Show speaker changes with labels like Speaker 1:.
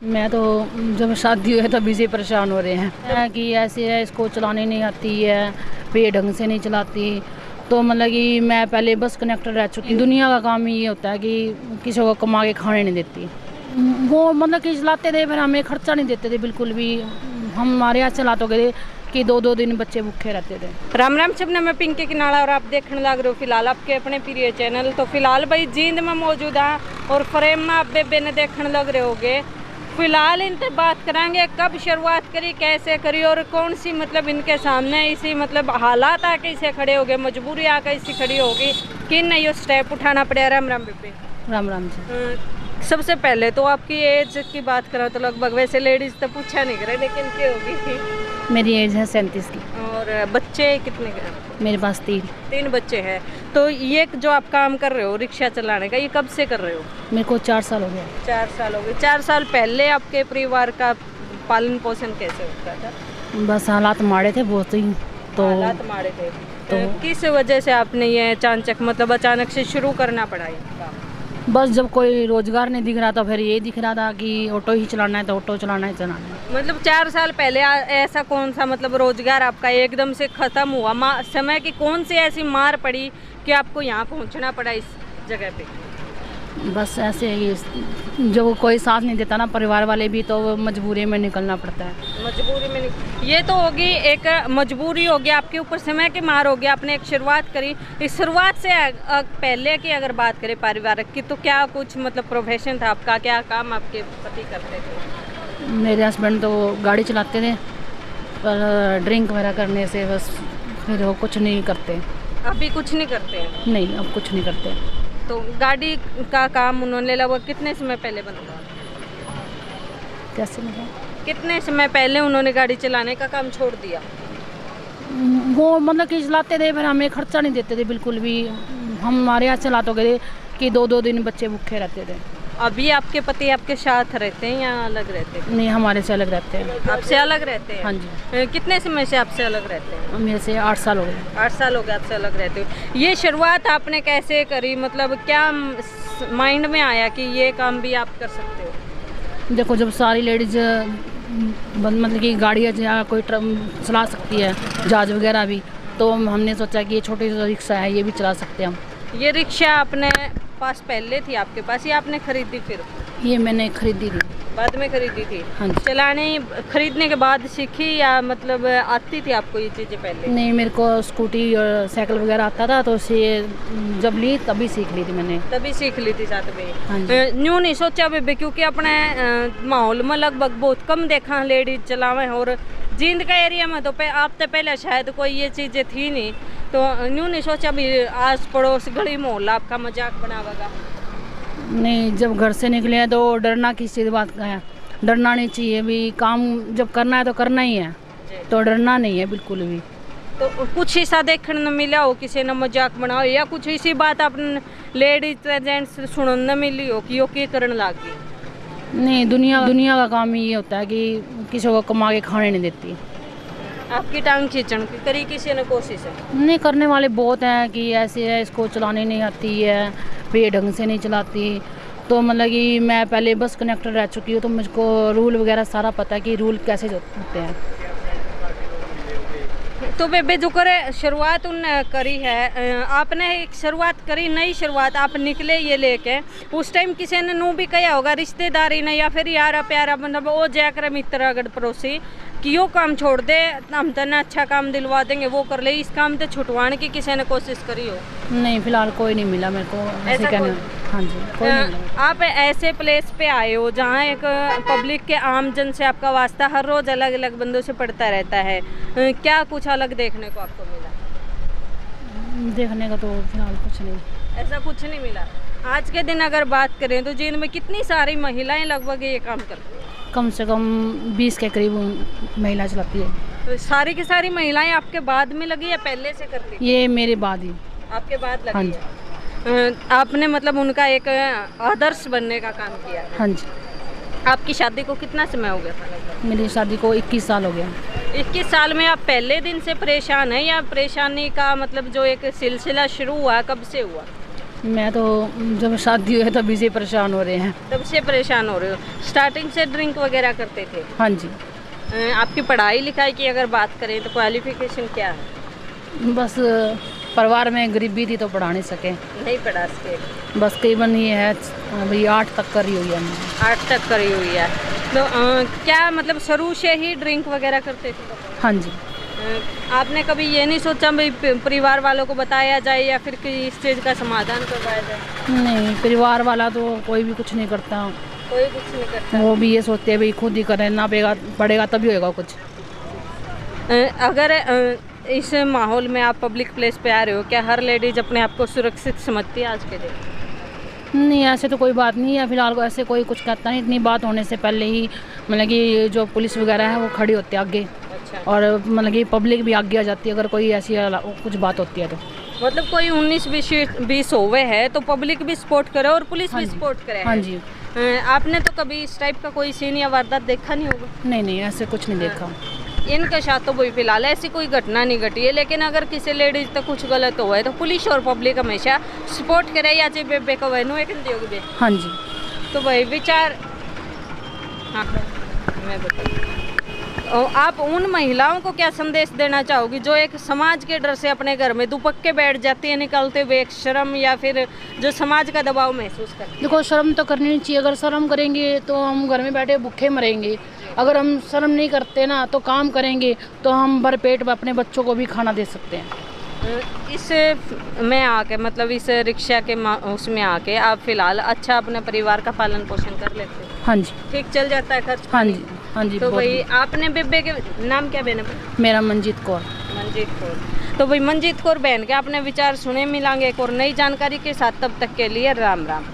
Speaker 1: मैं तो जब शादी हुई है तभी से परेशान हो रहे हैं कि ऐसे है, इसको चलाने नहीं आती है, पे ढंग से नहीं चलाती। तो मतलब कि मैं पहले बस कनेक्टर रह चुकी। दुनिया का काम ही ये होता है कि किसी को कमा के खाने नहीं देती। वो मतलब कि चलाते थे, फिर हमें खर्चा नहीं देते थे बिल्कुल भी। हम हमारे यहाँ चलाते गए कि 2-2 दिन बच्चे भूखे रहते थे।
Speaker 2: राम राम सबने, मैं पिंकी किनारा और आप देखने लग रहे हो फिलहाल आपके अपने प्रिय चैनल। तो फिलहाल भाई जींद में मौजूद है और फ्रेम में आप बेबे ने देखने लग रहे होगे। फिलहाल इनसे बात करेंगे कब शुरुआत करी, कैसे करी और कौन सी मतलब इनके सामने इसी मतलब हालात आके इसे खड़े हो गए, मजबूरी आके इसी खड़ी होगी कि नहीं ये स्टेप उठाना पड़ेगा। राम राम बेबे।
Speaker 1: राम राम जी।
Speaker 2: सबसे पहले तो आपकी एज की बात करो तो लगभग, वैसे लेडीज तो पूछा नहीं करे लेकिन क्या होगी?
Speaker 1: मेरी एज है 37 की।
Speaker 2: और बच्चे कितने के?
Speaker 1: मेरे पास
Speaker 2: 3 बच्चे हैं। तो ये जो आप काम कर रहे हो रिक्शा चलाने का, ये कब से कर रहे हो?
Speaker 1: मेरे को 4 साल हो गए।
Speaker 2: 4 साल हो गए। 4 साल पहले आपके परिवार का पालन पोषण कैसे होता था?
Speaker 1: बस हालात माड़े थे बहुत ही। तो
Speaker 2: हालात माड़े थे तो किस वजह से आपने ये अचानक से शुरू करना पड़ा ये काम?
Speaker 1: बस जब कोई रोजगार नहीं दिख रहा था, फिर ये दिख रहा था कि ऑटो ही चलाना है, तो ऑटो चलाना है।
Speaker 2: मतलब 4 साल पहले ऐसा कौन सा मतलब रोजगार आपका एकदम से खत्म हुआ? समय की कौन सी ऐसी मार पड़ी कि आपको यहाँ पहुँचना पड़ा इस जगह पे?
Speaker 1: बस ऐसे ही जो कोई साथ नहीं देता ना, परिवार वाले भी, तो मजबूरी में निकलना पड़ता है।
Speaker 2: मजबूरी में ये तो होगी, एक मजबूरी होगी आपके ऊपर, समय की मार होगी। आपने एक शुरुआत करी, इस शुरुआत से पहले की अगर बात करें पारिवारिक की, तो क्या कुछ मतलब प्रोफेशन था आपका, क्या काम आपके पति करते थे?
Speaker 1: मेरे हस्बैंड तो गाड़ी चलाते थे, पर ड्रिंक वगैरह करने से बस फिर वो कुछ नहीं करते।
Speaker 2: अभी कुछ नहीं करते हैं?
Speaker 1: नहीं, अब कुछ नहीं करते।
Speaker 2: तो गाड़ी का काम उन्होंने लगभग कितने समय पहले बंद?
Speaker 1: कैसे मतलब?
Speaker 2: कितने समय पहले उन्होंने गाड़ी चलाने का काम छोड़ दिया?
Speaker 1: वो मतलब कि चलाते थे, फिर हमें खर्चा नहीं देते थे बिल्कुल भी। हम हमारे यहाँ चलाते गए कि 2-2 दिन बच्चे भूखे रहते थे।
Speaker 2: अभी आपके पति आपके साथ रहते हैं या अलग रहते हैं?
Speaker 1: नहीं, हमारे से अलग रहते हैं।
Speaker 2: आपसे अलग रहते हैं?
Speaker 1: हाँ जी।
Speaker 2: कितने समय से आपसे अलग रहते हैं?
Speaker 1: मेरे से 8 साल हो गए।
Speaker 2: 8 साल हो गए आपसे अलग रहते हो। ये शुरुआत आपने कैसे करी, मतलब क्या माइंड में आया कि ये काम भी आप कर सकते हो?
Speaker 1: देखो, जब सारी लेडीज मतलब कि गाड़ियाँ या कोई चला सकती है, जहाज वगैरह भी, तो हमने सोचा कि ये छोटी रिक्शा है, ये भी चला सकते हैं हम।
Speaker 2: ये रिक्शा अपने पास पहले थी आपके पास या आपने खरीदी फिर?
Speaker 1: ये मैंने खरीदी थी।
Speaker 2: बाद में खरीदी थी?
Speaker 1: हाँ जी।
Speaker 2: चलाने खरीदने के बाद सीखी या मतलब आती थी आपको ये चीज़ें पहले?
Speaker 1: नहीं, मेरे को स्कूटी और साइकिल वगैरह आता था, तो उसे जब ली तभी सीख ली थी मैंने।
Speaker 2: तभी सीख ली थी साथ में?
Speaker 1: हाँ जी।
Speaker 2: न्यू नहीं सोचा बेबे, क्योंकि अपने माहौल में लगभग बहुत कम देखा लेडीज चलावे, और जींद का एरिया में तो आप तो पहले शायद कोई ये चीज़ें थी नहीं, तो न्यू नहीं सोचा भी आस पड़ोस गली मोहल्ला आपका मजाक बनावेगा?
Speaker 1: नहीं, जब घर से निकले हैं तो डरना किस चीज़ बात का है? डरना नहीं चाहिए भी। काम जब करना है तो करना ही है, तो डरना नहीं है बिल्कुल भी।
Speaker 2: तो कुछ ऐसा देखने न मिला हो किसी ने मजाक बनाओ, या कुछ इसी बात आपने लेडीज जेंट्स सुनने मिली हो कि यो क्या करने लग गई?
Speaker 1: नहीं, दुनिया का काम ही ये होता है कि किसी को कमा के खाने नहीं देती।
Speaker 2: आपकी टांग खींचने की करी किसी ने कोशिश है?
Speaker 1: नहीं, करने वाले बहुत हैं कि ऐसे है, इसको चलाने नहीं आती है, पे ढंग से नहीं चलाती। तो मतलब कि मैं पहले बस कनेक्टर रह चुकी हूँ, तो मुझको रूल वगैरह सारा पता है कि रूल कैसे होते हैं।
Speaker 2: तो बेबे जो करे शुरुआत उन करी है, आपने एक शुरुआत करी, नई शुरुआत आप निकले ये लेके, उस टाइम किसी ने नू भी कहा होगा रिश्तेदारी ने या फिर यारा प्यारा मतलब वो जयकर मित्र अगर पड़ोसी कि यो काम छोड़ दे, हम तेने अच्छा काम दिलवा देंगे, वो कर ले, इस काम से छुटवाने की किसी ने कोशिश करी हो?
Speaker 1: नहीं, फिलहाल कोई नहीं मिला मेरे को ऐसे कहने। हाँ जी, कोई नहीं मिला।
Speaker 2: आप ऐसे प्लेस पे आए हो जहाँ एक पब्लिक के आम जन से आपका वास्ता हर रोज़ अलग अलग बंदों से पड़ता रहता है, क्या कुछ अलग देखने को आपको मिला?
Speaker 1: देखने का तो फिलहाल कुछ नहीं,
Speaker 2: ऐसा कुछ नहीं मिला। आज के दिन अगर बात करें तो जींद में कितनी सारी महिलाएं लगभग ये काम करती हैं?
Speaker 1: कम से कम 20 के करीब महिला चलाती है।
Speaker 2: तो सारी की सारी महिलाएं आपके बाद में लगी या पहले से करती थी?
Speaker 1: ये मेरे बाद ही।
Speaker 2: आपके बाद लगी?
Speaker 1: हाँ जी।
Speaker 2: आपने मतलब उनका एक आदर्श बनने का काम किया?
Speaker 1: हाँ जी।
Speaker 2: आपकी शादी को कितना समय हो गया था?
Speaker 1: मेरी शादी को 21 साल हो गया।
Speaker 2: 21 साल में आप पहले दिन से परेशान हैं या परेशानी का मतलब जो एक सिलसिला शुरू हुआ कब से हुआ?
Speaker 1: मैं तो जब शादी हुई है तभी से परेशान हो रहे हैं।
Speaker 2: तब से परेशान हो रहे हो? स्टार्टिंग से ड्रिंक वगैरह करते थे?
Speaker 1: हाँ जी।
Speaker 2: आपकी पढ़ाई लिखाई की अगर बात करें तो क्वालिफिकेशन क्या है?
Speaker 1: बस परिवार में गरीबी थी तो पढ़ा नहीं सके।
Speaker 2: नहीं पढ़ा सके?
Speaker 1: बस करीबन ये है भाई 8 तक करी हुई है मैंने।
Speaker 2: 8 तक करी हुई है। तो क्या मतलब शुरू से ही ड्रिंक वगैरह करते थे?
Speaker 1: हाँ जी।
Speaker 2: आपने कभी ये नहीं सोचा भाई परिवार वालों को बताया जाए या फिर इस चीज़ का समाधान करवाया जाए?
Speaker 1: नहीं, परिवार वाला तो कोई भी कुछ नहीं करता।
Speaker 2: कोई कुछ नहीं करता।
Speaker 1: वो भी ये सोचते हैं भाई खुद ही करें, ना पड़ेगा तभी होएगा कुछ।
Speaker 2: अगर इस माहौल में आप पब्लिक प्लेस पे आ रहे हो, क्या हर लेडीज अपने आप को सुरक्षित समझती है आज के दिन?
Speaker 1: नहीं, ऐसे तो कोई बात नहीं है फिलहाल को, ऐसे कोई कुछ कहता नहीं। इतनी बात होने से पहले ही मतलब कि जो पुलिस वगैरह है वो खड़ी होती है आगे।
Speaker 2: अच्छा।
Speaker 1: और मतलब कि पब्लिक भी आगे आ जाती है अगर कोई ऐसी कुछ बात होती है तो।
Speaker 2: मतलब कोई 19-20 होवे है तो पब्लिक भी सपोर्ट करे और पुलिस भी सपोर्ट करे।
Speaker 1: हाँ जी।
Speaker 2: आपने तो कभी इस टाइप का कोई सीन या वारदात देखा नहीं होगा?
Speaker 1: नहीं, ऐसे कुछ नहीं देखा।
Speaker 2: इनके साथ तो वही फिलहाल ऐसी कोई घटना नहीं घटी है, लेकिन अगर किसी लेडीज तक कुछ गलत हुआ है तो पुलिस और पब्लिक हमेशा सपोर्ट करे या चाहे बेबे को वैनु एक दियोगे।
Speaker 1: हाँ जी।
Speaker 2: तो वही विचार। हाँ, मैं बताऊँ आप उन महिलाओं को क्या संदेश देना चाहोगी जो एक समाज के डर से अपने घर में दुपक्के बैठ जाती है निकलते हुए, एक शर्म या फिर जो समाज का दबाव महसूस करती है?
Speaker 1: देखो, शर्म तो करनी नहीं चाहिए। अगर शर्म करेंगे तो हम घर में बैठे भूखे मरेंगे। अगर हम शर्म नहीं करते ना तो काम करेंगे तो हम भरपेट अपने बच्चों को भी खाना दे सकते हैं।
Speaker 2: इस में आके मतलब इस रिक्शा के उसमें आके आप फिलहाल अच्छा अपने परिवार का पालन पोषण कर लेते हैं?
Speaker 1: हाँ जी।
Speaker 2: ठीक चल जाता है खर्च?
Speaker 1: हाँ जी। हाँ जी।
Speaker 2: तो भाई आपने बेबे के नाम क्या बहन?
Speaker 1: मेरा मंजीत कौर।
Speaker 2: मंजीत कौर। तो भाई मंजीत कौर बहन के आपने विचार सुने। मिलांगे एक और नई जानकारी के साथ, तब तक के लिए राम राम।